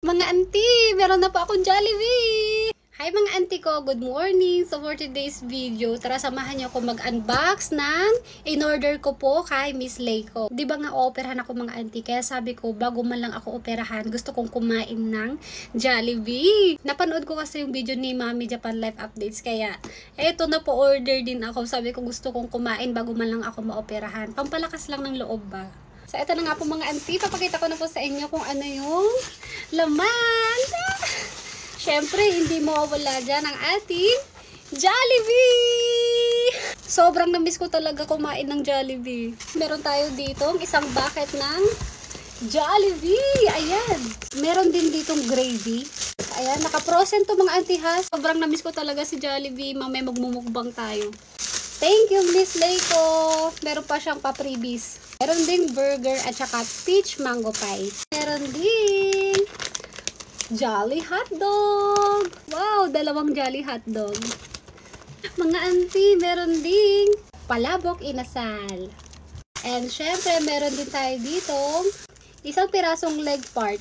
Mga auntie, meron na po akong Jollibee! Hi mga auntie ko, good morning! So for today's video, tara samahan niyo ako mag-unbox ng in-order ko po kay Miss Leiko. Di ba nga operahan ako mga auntie, kaya sabi ko bago man lang ako operahan, gusto kong kumain ng Jollibee. Napanood ko kasi yung video ni Mami Japan Life Updates, kaya eto na po order din ako. Sabi ko gusto kong kumain bago man lang ako maoperahan. Pampalakas lang ng loob ba? So, ito na nga po mga auntie. Papakita ko na po sa inyo kung ano yung laman. Siyempre, hindi mawawala dyan ang ating Jollibee! Sobrang namiss ko talaga kumain ng Jollibee. Meron tayo dito isang bucket ng Jollibee. Ayan. Meron din ditong gravy. Ayan, naka-frozen to mga auntie ha. Sobrang namiss ko talaga si Jollibee. Mamaya magmumukbang tayo. Thank you, Miss Leiko. Meron pa siyang pa-freebies. Meron ding burger at saka peach mango pie. Meron ding Jolly Hotdog. Wow, dalawang Jolly Hotdog. Mga auntie, meron ding palabok inasal. And syempre, meron din tayo dito isang pirasong leg part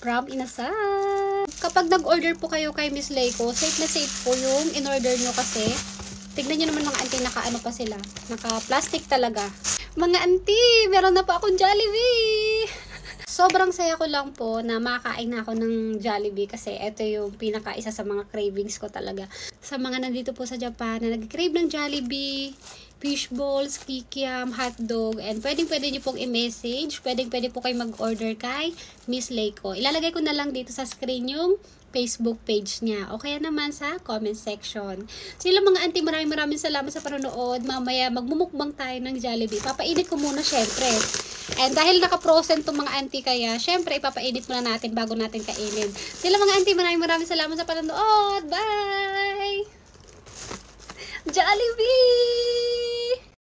from inasal. Kapag nag-order po kayo kay Miss Leiko, safe na safe po yung in-order nyo kasi tignan nyo naman mga auntie, naka-ano pa sila. Naka-plastic talaga. Mga auntie, meron na po akong Jollibee! Sobrang saya ko lang po na makakain na ako ng Jollibee kasi ito yung pinaka-isa sa mga cravings ko talaga. Sa mga nandito po sa Japan na nag-crave ng Jollibee, fish balls, kikiam, hotdog, and pwede nyo pong i-message. Pwede po kayo mag-order kay Miss Leiko. Ilalagay ko na lang dito sa screen yung Facebook page niya o kaya naman sa comment section. Sila mga auntie, maraming salamat sa panonood. Mamaya magmumukbang tayo ng Jollibee. Papainit ko muna syempre. And dahil naka-frozen tong mga auntie, kaya syempre ipapainit muna natin bago natin kainin. Sila mga auntie, maraming salamat sa panonood. Bye! Jollibee!